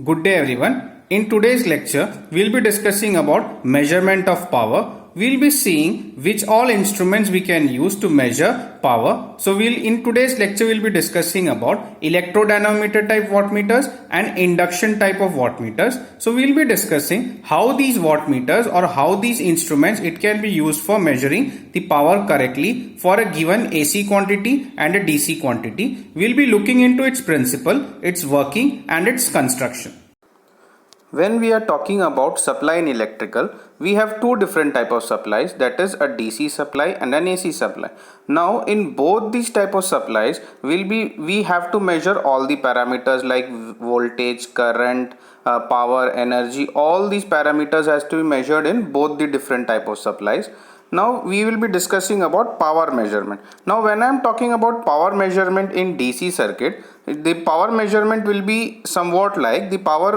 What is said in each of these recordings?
Good day everyone. In today's lecture, we'll be discussing about measurement of power. We'll be seeing which all instruments we can use to measure power. So in today's lecture we'll be discussing about electrodynamometer type wattmeters and induction type of wattmeters. So we'll be discussing how these wattmeters or how these instruments it can be used for measuring the power correctly for a given AC quantity and a DC quantity. We'll be looking into its principle, its working and its construction. When we are talking about supply in electrical, we have two different type of supplies, that is a DC supply and an AC supply. Now in both these type of supplies we have to measure all the parameters like voltage, current, power, energy. All these parameters has to be measured in both the different type of supplies. Now we will be discussing about power measurement. Now when I am talking about power measurement in DC circuit, the power measurement will be somewhat like the power,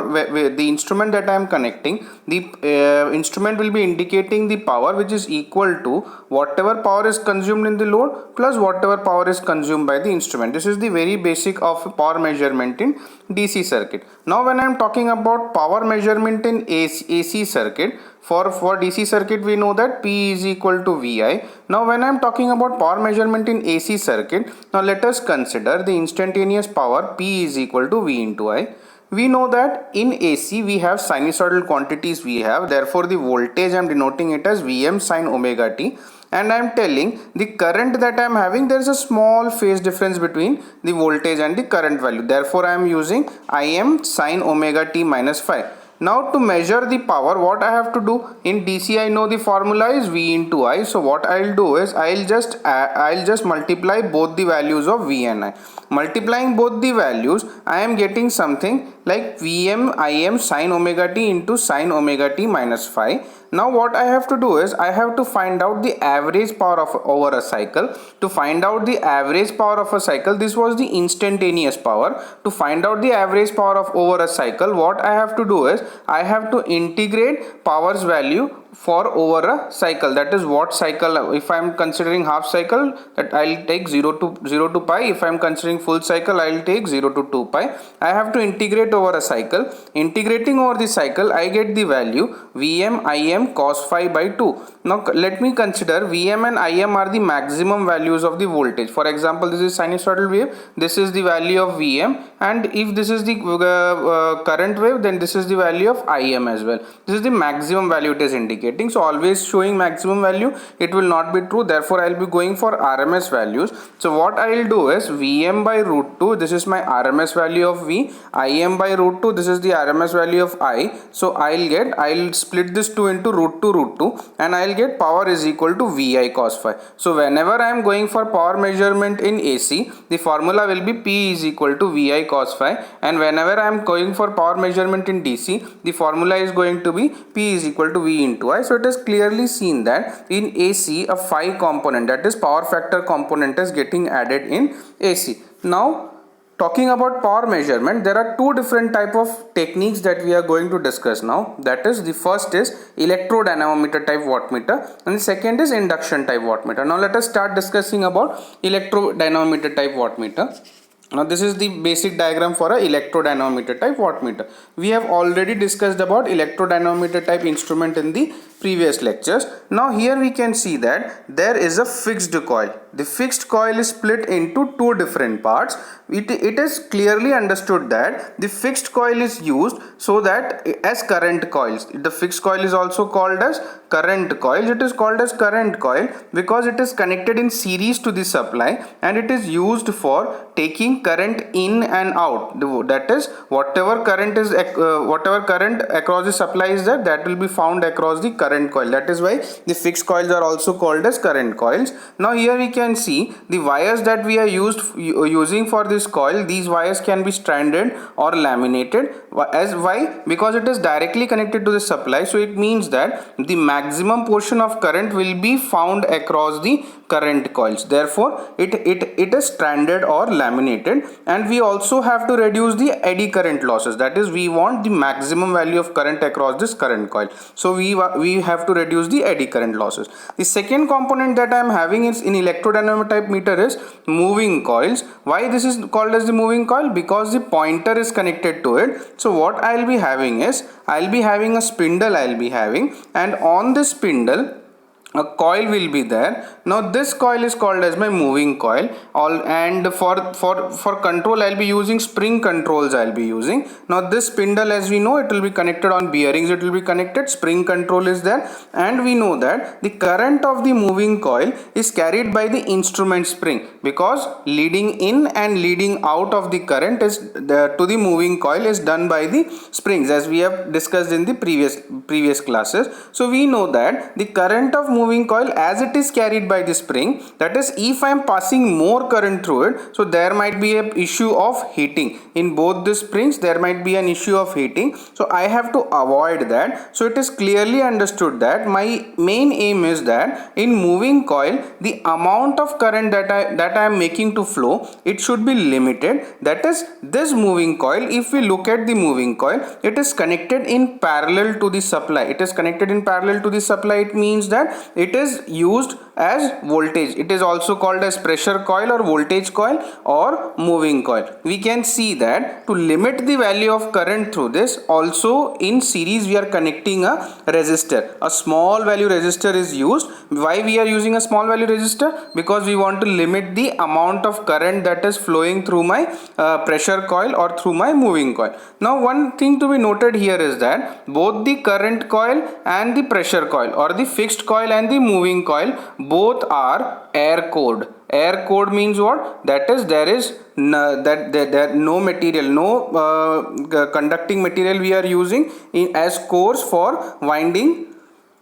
the instrument that I am connecting, the instrument will be indicating the power which is equal to whatever power is consumed in the load plus whatever power is consumed by the instrument. This is the very basic of power measurement in DC circuit. Now when I am talking about power measurement in AC circuit, for DC circuit we know that P is equal to VI. Now when I am talking about power measurement in AC circuit, now let us consider the instantaneous power P is equal to V into I. We know that in AC we have sinusoidal quantities we have, therefore the voltage I am denoting it as Vm sin omega t, and I am telling the current that I am having, there is a small phase difference between the voltage and the current value, therefore I am using Im sin omega t minus phi. Now to measure the power, what I have to do in DC, I know the formula is V into I. So what I'll do is I'll just multiply both the values of V and I. Multiplying both the values, I am getting something like Vm Im sin omega t into sin omega t minus phi. Now what I have to do is I have to find out the average power of over a cycle. To find out the average power of a cycle, this was the instantaneous power. To find out the average power of over a cycle, what I have to do is I have to integrate power's value for over a cycle, that is what cycle. If I am considering half cycle, that I'll take 0 to pi. If I am considering full cycle, I'll take 0 to 2 pi. I have to integrate over a cycle. Integrating over the cycle, I get the value Vm Im cos phi by 2. Now let me consider Vm and Im are the maximum values of the voltage. For example, this is sinusoidal wave, this is the value of Vm, and if this is the current wave, then this is the value of Im as well. This is the maximum value it is indicating. So always showing maximum value, it will not be true, therefore I will be going for RMS values. So what I will do is Vm by root 2, this is my RMS value of V, Im by root 2, this is the RMS value of I. So I'll split this 2 into root 2, and I'll get power is equal to Vi cos phi. So whenever I am going for power measurement in AC, the formula will be P is equal to Vi cos phi, and whenever I am going for power measurement in DC, the formula is going to be P is equal to V into I. So it is clearly seen that in AC a phi component, that is power factor component, is getting added in AC. Now talking about power measurement, there are two different type of techniques that we are going to discuss now. That is, the first is electrodynamometer type wattmeter and the second is induction type wattmeter. Now let us start discussing about electrodynamometer type wattmeter. Now this is the basic diagram for a electrodynamometer type wattmeter. We have already discussed about electrodynamometer type instrument in the previous lectures. Now here we can see that there is a fixed coil. The fixed coil is split into two different parts. It is clearly understood that the fixed coil is used so that as current coils. The fixed coil is also called as current coil. It is called as current coil because it is connected in series to the supply and it is used for taking current in and out. That is, whatever current across the supply is there, that will be found across the current coil. That is why the fixed coils are also called as current coils. Now here we can see the wires that we are using for this coil. These wires can be stranded or laminated. As why? Because it is directly connected to the supply, so it means that the maximum portion of current will be found across the current coils. Therefore it is stranded or laminated. limited, and we also have to reduce the eddy current losses. That is, we want the maximum value of current across this current coil, so we have to reduce the eddy current losses. The second component that I am having is in electrodynamic type meter is moving coils. Why this is called as the moving coil? Because the pointer is connected to it. So what I'll be having is, I'll be having a spindle, and on this spindle a coil will be there. Now this coil is called as my moving coil. And for control I'll be using spring controls. Now this spindle, as we know, it will be connected on bearings, it will be connected, spring control is there, and we know that the current of the moving coil is carried by the instrument spring, because leading in and leading out of the current is to the moving coil is done by the springs, as we have discussed in the previous classes. So we know that the current of moving coil, as it is carried by the spring, that is, if I am passing more current through it, so there might be an issue of heating in both the springs, there might be an issue of heating, so I have to avoid that. So it is clearly understood that my main aim is that in moving coil, the amount of current that I am making to flow, it should be limited. That is, this moving coil, if we look at the moving coil, it is connected in parallel to the supply. It means that it is used as voltage. It is also called as pressure coil or voltage coil or moving coil. We can see that to limit the value of current through this, also in series we are connecting a resistor. A small value resistor is used. Why we are using a small value resistor? Because we want to limit the amount of current that is flowing through my pressure coil or through my moving coil. Now one thing to be noted here is that both the current coil and the pressure coil, or the fixed coil and the moving coil, both are air cored. Air cored means what? That is, there is no material, no conducting material we are using as cores for winding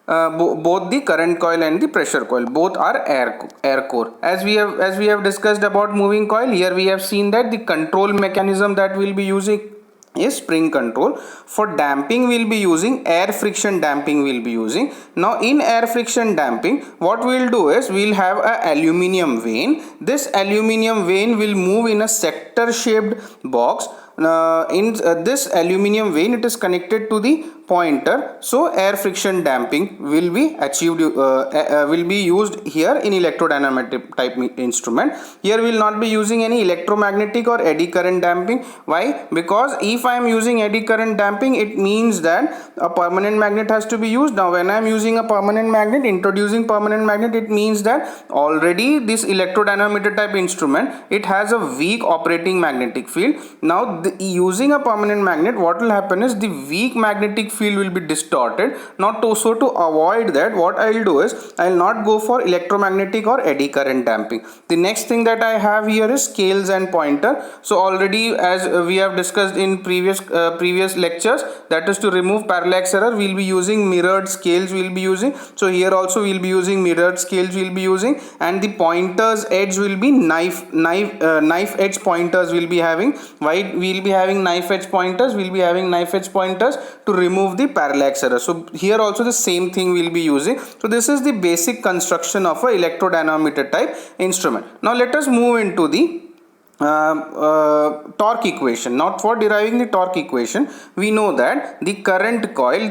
both the current coil and the pressure coil. Both are air core. As we have discussed about moving coil, here we have seen that the control mechanism that we'll be using is spring control. For damping we'll be using air friction damping. Now in air friction damping, what we'll do is we'll have a aluminium vane. This aluminium vane will move in a sector shaped box. In this aluminium vane, it is connected to the pointer, so air friction damping will be achieved, will be used here in electrodynamic type instrument. Here we will not be using any electromagnetic or eddy current damping. Why? Because if I am using eddy current damping, it means that a permanent magnet has to be used. Now when I am using a permanent magnet, introducing permanent magnet, it means that already this electrodynamic type instrument, it has a weak operating magnetic field. Now using a permanent magnet, what will happen is the weak magnetic field will be distorted. Not to, so to avoid that, what I will do is I will not go for electromagnetic or eddy current damping. The next thing that I have here is scales and pointer. So already, as we have discussed in previous lectures, that is to remove parallax error, we will be using mirrored scales. So here also we will be using mirrored scales and the pointers edge will be knife edge pointers will be having. Why we will be having knife edge pointers? We will be having knife edge pointers to remove the parallax error. So here also the same thing we will be using. So this is the basic construction of a electrodynamic type instrument. Now let us move into the torque equation. Now for deriving the torque equation, we know that the current coil,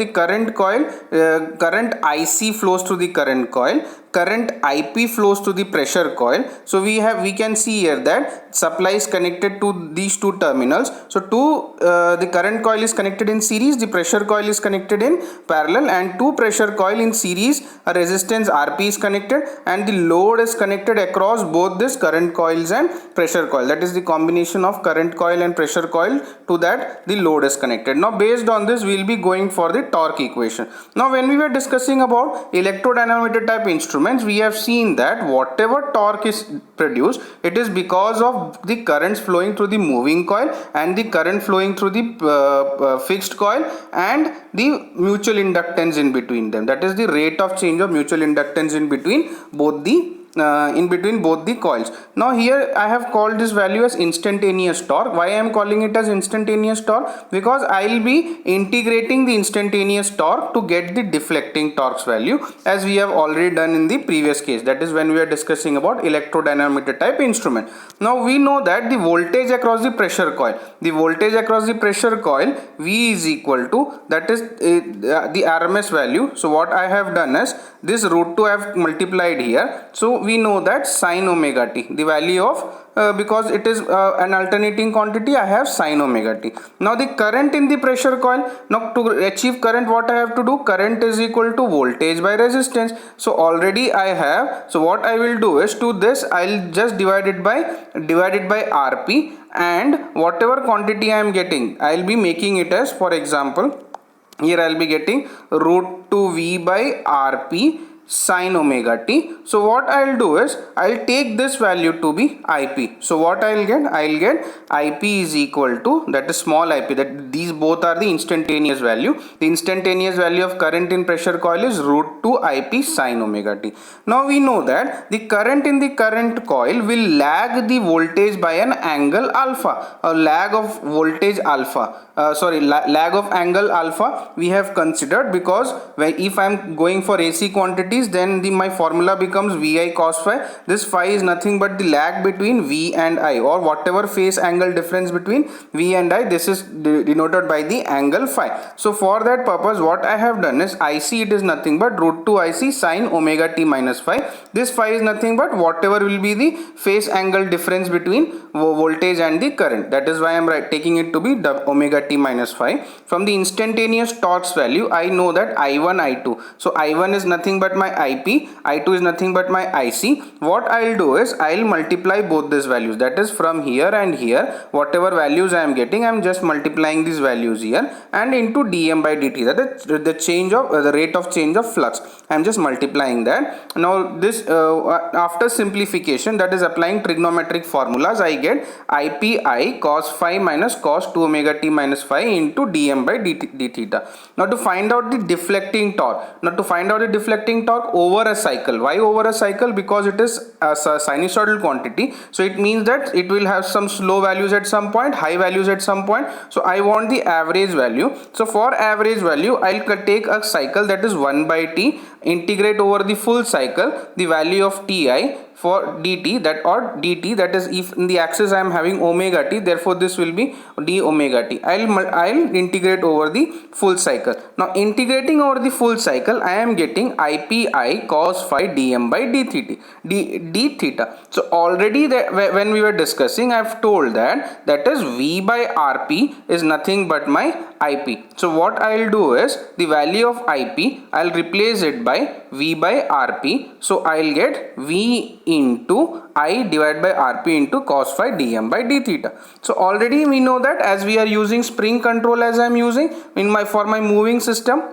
current IC flows through the current coil, current IP flows to the pressure coil. So we can see here that supply is connected to these two terminals. So the current coil is connected in series, the pressure coil is connected in parallel, and two pressure coil in series, a resistance RP is connected, and the load is connected across both this current coils and pressure coil. That is the combination of current coil and pressure coil. To that the load is connected. Now based on this, we will be going for the torque equation. Now when we were discussing about electrodynamic type instrument, we have seen that whatever torque is produced, it is because of the currents flowing through the moving coil and the current flowing through the fixed coil and the mutual inductance in between them. That is the rate of change of mutual inductance in between both the both the coils. Now here I have called this value as instantaneous torque. Why I am calling it as instantaneous torque? Because I will be integrating the instantaneous torque to get the deflecting torques value, as we have already done in the previous case, that is when we are discussing about electrodynamometer type instrument. Now we know that the voltage across the pressure coil, V is equal to, that is the RMS value. So what I have done is this root 2 I have multiplied here. So we know that sin omega t, the value of because it is an alternating quantity, I have sin omega t. Now the current in the pressure coil, now to achieve current, what I have to do? Current is equal to voltage by resistance. So already I have, so what I will do is, to this I'll just divide it by Rp, and whatever quantity I am getting, I'll be making it as, for example, here I'll be getting root 2 V by Rp sin omega t. So what I'll do is I'll take this value to be Ip. So what I'll get Ip is equal to, that is small ip, that these both are the instantaneous value. The instantaneous value of current in pressure coil is root 2 Ip sin omega t. Now we know that the current in the current coil will lag the voltage by an angle alpha, a lag of voltage alpha. Lag of angle alpha we have considered, because if I am going for AC quantities, then my formula becomes Vi cos phi. This phi is nothing but the lag between V and I, or whatever phase angle difference between V and I, this is denoted by the angle phi. So for that purpose, what I have done is Ic, it is nothing but root 2 Ic sin omega t minus phi. This phi is nothing but whatever will be the phase angle difference between voltage and the current. That is why I am taking it to be omega t minus phi. From the instantaneous torques value, I know that I1, I2. So I1 is nothing but my Ip, I2 is nothing but my Ic. What I'll do is I'll multiply both these values. That is from here and here, whatever values I am getting, I am just multiplying these values here and into dm by dt. That is the change of the rate of change of flux. I am just multiplying that. Now this after simplification, that is applying trigonometric formulas, I get Ipi cos phi minus cos 2 omega t minus phi into dm by d theta. Now to find out the deflecting torque, over a cycle. Why over a cycle? Because it is a sinusoidal quantity, so it means that it will have some slow values at some point, high values at some point. So I want the average value. So for average value, I'll take a cycle, that is 1 by t, integrate over the full cycle the value of ti for dt, that is, if in the axis I am having omega t, therefore this will be d omega t. I'll integrate over the full cycle. Now integrating over the full cycle, I am getting Ipi cos phi dm by d theta. So already when we were discussing, I have told that is V by Rp is nothing but my Ip. So what I'll do is the value of Ip, I'll replace it by V by Rp. So I'll get V into I divided by Rp into cos phi dm by d theta. So already we know that, as we are using spring control, as I am using for my moving system,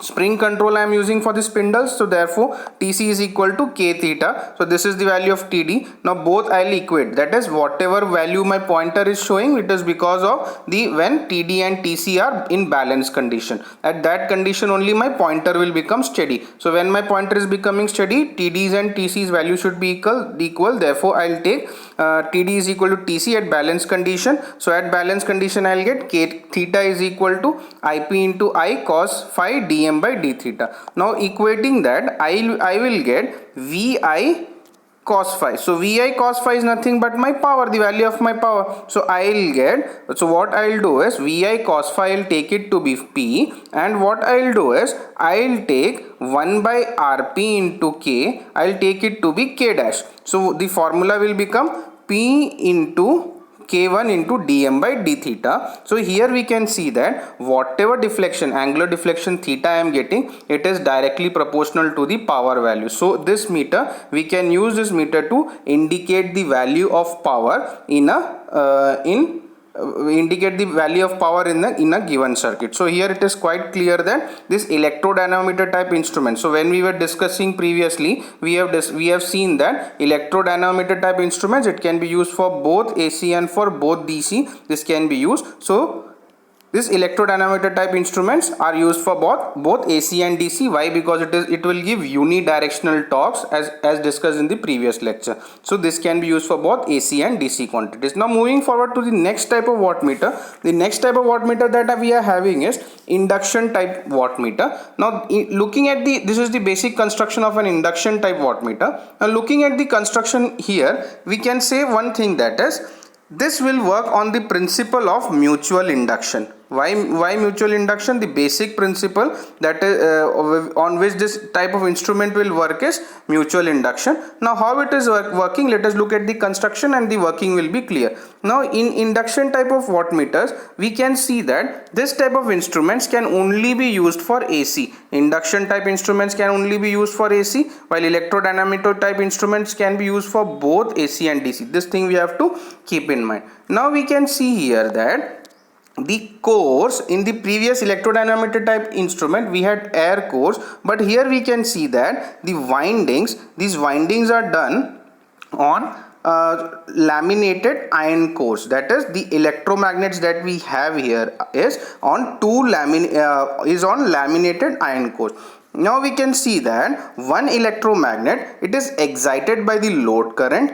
spring control I am using for the spindles, so therefore Tc is equal to k theta. So this is the value of Td. Now both I will equate, that is whatever value my pointer is showing, it is because of when Td and Tc are in balance condition. At that condition only my pointer will become steady. So when my pointer is becoming steady, Td's and Tc's value should be equal. Therefore I will take Td is equal to Tc at balance condition. So at balance condition I will get k theta is equal to Ip into I cos phi dm by d theta. Now equating that, I will get Vi cos phi. So Vi cos phi is nothing but my power, the value of my power. So what I'll do is Vi cos phi, I'll take it to be P, and what I'll do is I'll take 1 by Rp into K, I'll take it to be K dash. So the formula will become P into K1 into dm by d theta. So here we can see that whatever deflection, angular deflection theta I am getting, it is directly proportional to the power value. So this meter, we can use this meter to indicate the value of power indicate the value of power in a given circuit. So here it is quite clear that this electrodynamometer type instrument. So when we were discussing previously, we have seen that electrodynamometer type instruments, it can be used for both AC and for both DC. This can be used. So This electrodynamometer type instruments are used for both AC and DC. Why? Because it will give unidirectional torques as discussed in the previous lecture. So this can be used for both AC and DC quantities. Now moving forward to the next type of wattmeter. The next type of wattmeter that we are having is induction type wattmeter. Now looking at this is the basic construction of an induction type wattmeter. Now looking at the construction here, we can say one thing, that is, this will work on the principle of mutual induction. Why mutual induction? The basic principle that is on which this type of instrument will work is mutual induction. Now how it is working, let us look at the construction and the working will be clear. Now in induction type of wattmeters, we can see that this type of instruments can only be used for AC. Induction type instruments can only be used for AC, while electrodynamometer type instruments can be used for both AC and DC. This thing we have to keep in mind. Now we can see here that the cores in the previous electrodynamometer type instrument we had air cores, but here we can see that these windings are done on laminated iron cores. That is, the electromagnets that we have here is on laminated iron cores. Now we can see that one electromagnet, it is excited by the load current,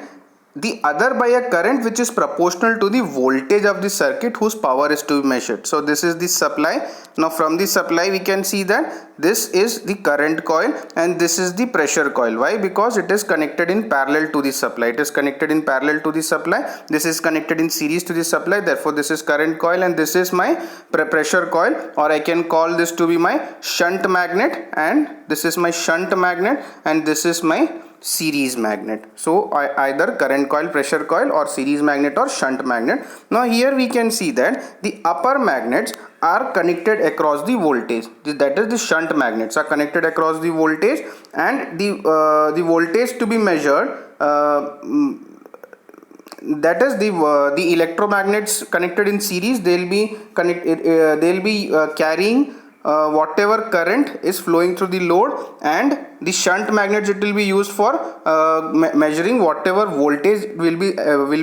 the other by a current which is proportional to the voltage of the circuit whose power is to be measured. So this is the supply. Now from the supply we can see that this is the current coil and this is the pressure coil. Why? Because it is connected in parallel to the supply. It is connected in parallel to the supply. This is connected in series to the supply. Therefore this is current coil and this is my pressure coil, or I can call this to be my shunt magnet, and this is my shunt magnet, and this is my series magnet. So either current coil, pressure coil, or series magnet or shunt magnet. Now here we can see that the upper magnets are connected across the voltage. That is, the shunt magnets are connected across the voltage, and the voltage to be measured, that is the electromagnets connected in series, they'll be carrying whatever current is flowing through the load, and the shunt magnets, it will be used for measuring whatever voltage will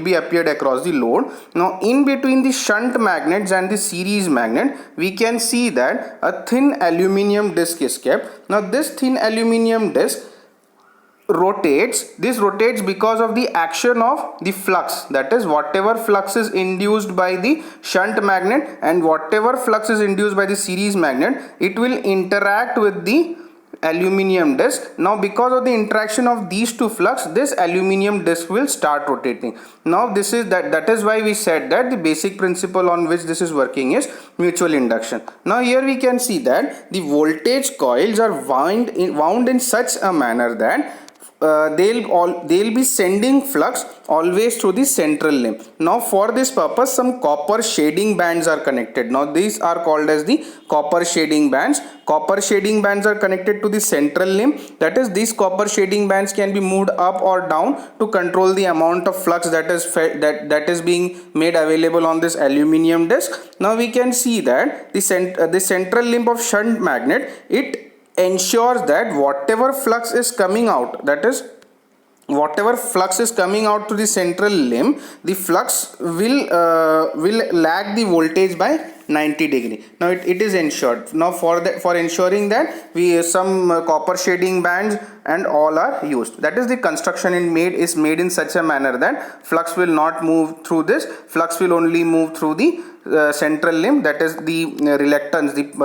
be appeared across the load. Now in between the shunt magnets and the series magnet, we can see that a thin aluminum disc is kept. Now this thin aluminum disc rotates because of the action of the flux. That is, whatever flux is induced by the shunt magnet and whatever flux is induced by the series magnet, it will interact with the aluminum disc. Now because of the interaction of these two flux, this aluminum disc will start rotating. Now this is that is why we said that the basic principle on which this is working is mutual induction. Now here we can see that the voltage coils are wound in such a manner that they'll be sending flux always through the central limb. Now for this purpose, some copper shading bands are connected. Now these are called as the copper shading bands. Copper shading bands are connected to the central limb. That is, these copper shading bands can be moved up or down to control the amount of flux that is being made available on this aluminum disc. Now we can see that the central limb of shunt magnet, it ensures that whatever flux is coming out, that is, whatever flux is coming out to the central limb, the flux will lag the voltage by 90 degree. Now it is ensured. Now for ensuring that, some copper shading bands and all are used. That is, the construction is made in such a manner that flux will not move through this. Flux will only move through the central limb. That is, the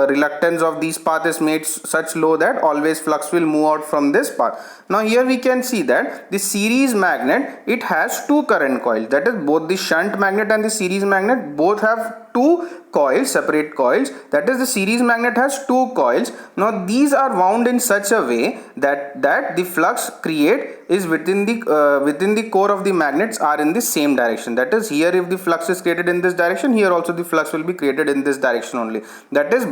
reluctance of these path is made such low that always flux will move out from this path. Now here we can see that the series magnet, it has two current coils. That is, both the shunt magnet and the series magnet both have two coils, separate coils. That is, the series magnet has two coils. Now these are wound in such a way that the flux create is within the core of the magnets are in the same direction. That is, here if the flux is created in this direction, here also the flux will be created in this direction only. That is,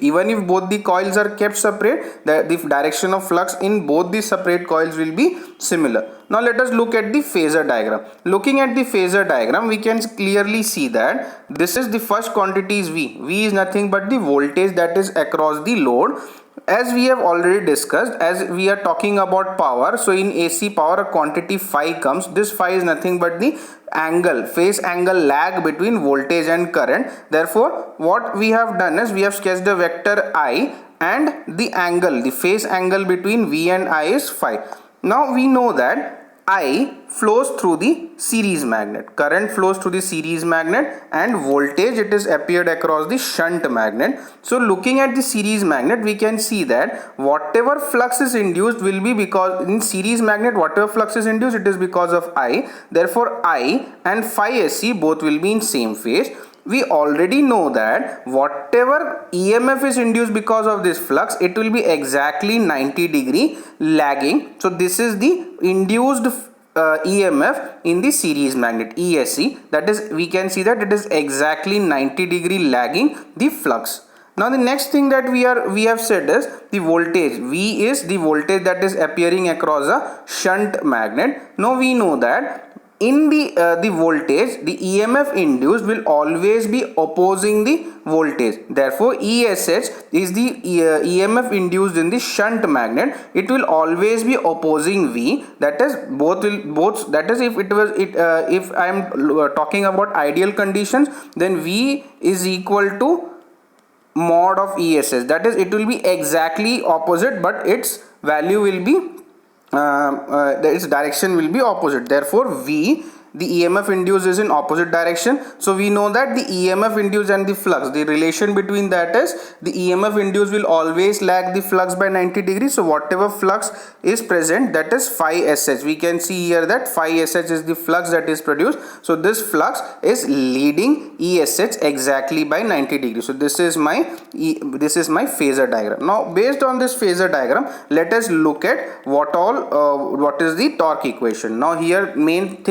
even if both the coils are kept separate, the direction of flux in both the separate coils will be similar. Now let us look at the phasor diagram. Looking at the phasor diagram, we can clearly see that this is the first quantity is V. V is nothing but the voltage that is across the load. as we have already discussed, as we are talking about power, so in AC power a quantity phi comes. This phi is nothing but the angle, phase angle lag between voltage and current. Therefore what we have done is we have sketched a vector I, and the angle, the phase angle between V and I is phi. Now we know that I flows through the series magnet, current flows through the series magnet, and voltage, it is appeared across the shunt magnet. So looking at the series magnet, we can see that whatever flux is induced will be, because in series magnet whatever flux is induced, it is because of I. Therefore I and phi SC both will be in same phase. We already know that whatever EMF is induced because of this flux, it will be exactly 90-degree lagging. So this is the induced EMF in the series magnet, ESC. That is, we can see that it is exactly 90-degree lagging the flux. Now the next thing that we have said is the voltage. V is the voltage that is appearing across a shunt magnet. Now we know that in the voltage, the EMF induced will always be opposing the voltage. Therefore ESH is the EMF induced in the shunt magnet. It will always be opposing V. That is, both that is, if I am talking about ideal conditions, then V is equal to mod of ESH. That is, it will be exactly opposite, but its value will be its direction will be opposite. Therefore V, the EMF induced, is in opposite direction. So we know that the EMF induced and the flux, the relation between that is the EMF induced will always lag the flux by 90 degrees. So whatever flux is present, that is phi SH. We can see here that phi SH is the flux that is produced. So this flux is leading ESH exactly by 90 degrees. So this is my phasor diagram. Now based on this phasor diagram, let us look at what is the torque equation. Now here main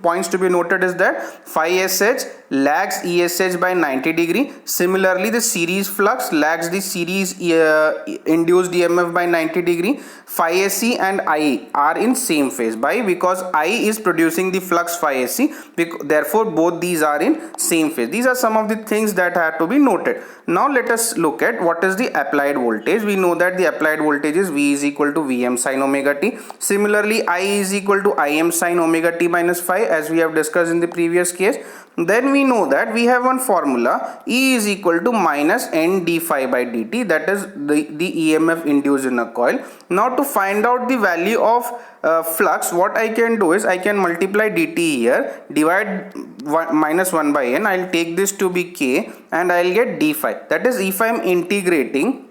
points to be noted is that phi SH lags ESH by 90 degree. Similarly, the series flux lags the series induced EMF by 90 degree. Phi SC and I are in same phase. Why? Because I is producing the flux phi SC. Therefore, both these are in same phase. These are some of the things that have to be noted. Now let us look at what is the applied voltage. We know that the applied voltage is V is equal to Vm sin omega t. Similarly, I is equal to Im sin omega t minus phi, as we have discussed in the previous case. Then we know that we have one formula, E is equal to minus N d phi by dt, that is the EMF induced in a coil. Now to find out the value of flux, what I can do is I can multiply dt here, divide minus 1 by n, I'll take this to be k, and I'll get d phi. That is, if I am integrating,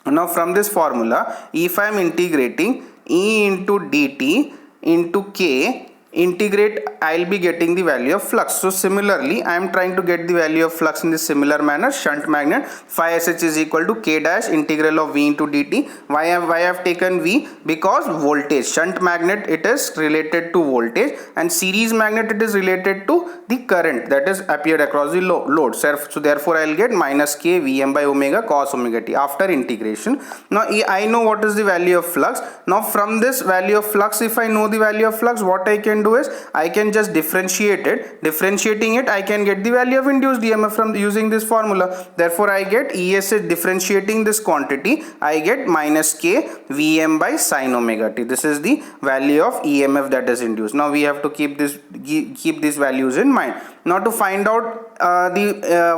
now from this formula, if I am integrating E into dt into k, integrate, I'll be getting the value of flux. So similarly, I am trying to get the value of flux in the similar manner. Shunt magnet, phi SH is equal to k dash integral of V into dt. Why I have taken V? Because voltage. Shunt magnet, it is related to voltage, and series magnet, it is related to the current that is appeared across the load. So therefore I'll get minus k Vm by omega cos omega t after integration. Now I know what is the value of flux. Now from this value of flux, if I know the value of flux, what I can do is I can just differentiate it. Differentiating it, I can get the value of induced EMF from using this formula. Therefore I get ESH, differentiating this quantity, I get minus k Vm by sin omega t. This is the value of EMF that is induced. Now we have to keep these values in mind. Now to find out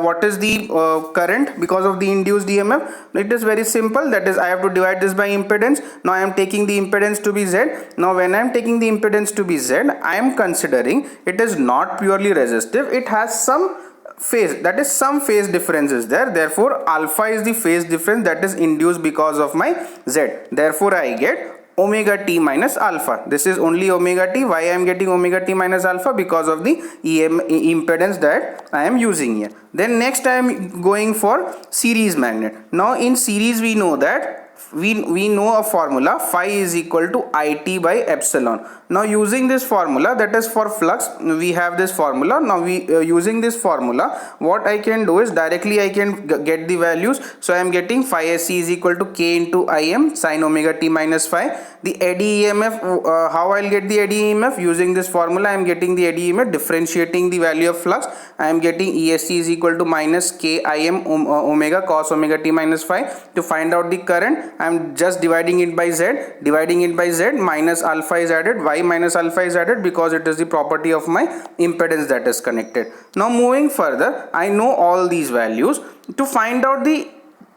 what is the current because of the induced EMF, it is very simple. That is, I have to divide this by impedance. Now I am taking the impedance to be Z. Now when I am taking the impedance to be Z, I am considering it is not purely resistive. It has some phase, that is some phase difference is there. Therefore alpha is the phase difference that is induced because of my Z. Therefore I get omega t minus alpha. This is only omega t. Why I am getting omega t minus alpha? Because of the impedance that I am using here. Then next I am going for series magnet. Now in series we know that we know a formula, phi is equal to IT by epsilon. Now using this formula, that is for flux, we have this formula. Now using this formula, what I can do is directly I can get the values. So I am getting phi SC is equal to k into Im sin omega t minus phi. The eddy EMF, how I'll get the eddy EMF? Using this formula, I am getting the eddy EMF, differentiating the value of flux. I am getting ESC is equal to minus k Im omega cos omega t minus phi. To find out the current, I am just dividing it by z, minus alpha is added. Why minus alpha is added? Because it is the property of my impedance that is connected. Now moving further, I know all these values. To find out the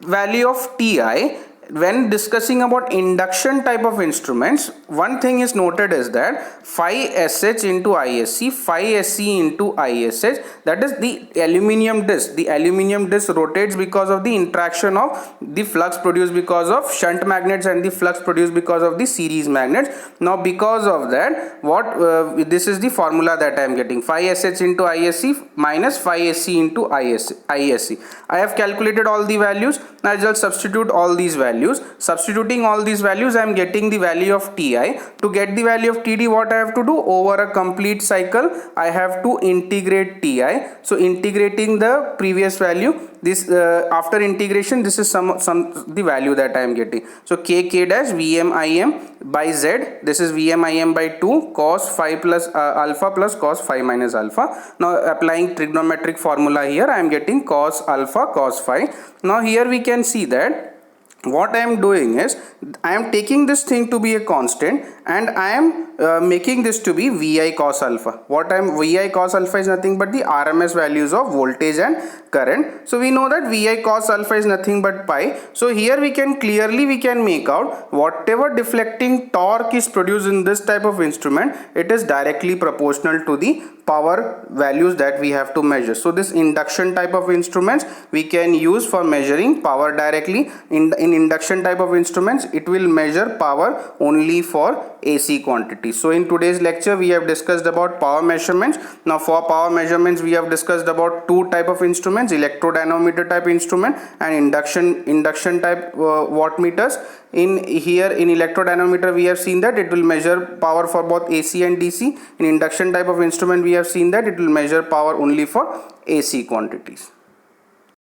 value of Ti, when discussing about induction type of instruments, one thing is noted is that phi sh into Isc, phi sc into Ish, that is the aluminum disc. The aluminum disc rotates because of the interaction of the flux produced because of shunt magnets and the flux produced because of the series magnets. Now because of that, what this is the formula that I am getting: phi sh into Isc minus phi sc into Isc. I have calculated all the values. Now I just substitute all these values. Substituting all these values, I am getting the value of Ti. To get the value of Td, what I have to do? Over a complete cycle, I have to integrate Ti. So integrating the previous value, this after integration, this is some the value that I am getting. So k dash Vm by z, this is Vm by 2 cos phi plus alpha plus cos phi minus alpha. Now applying trigonometric formula here, I am getting cos alpha cos phi. Now here we can see that what I am doing is I am taking this thing to be a constant and I am making this to be Vi cos alpha. Vi cos alpha is nothing but the RMS values of voltage and current. So we know that Vi cos alpha is nothing but pi. So here we can clearly make out whatever deflecting torque is produced in this type of instrument, it is directly proportional to the power values that we have to measure. So this induction type of instruments we can use for measuring power directly. In induction type of instruments, it will measure power only for AC quantities. So in today's lecture we have discussed about power measurements. Now for power measurements we have discussed about two type of instruments: electrodynamometer type instrument and induction type wattmeters. In electrodynamometer we have seen that it will measure power for both AC and DC. In induction type of instrument we have seen that it will measure power only for AC quantities.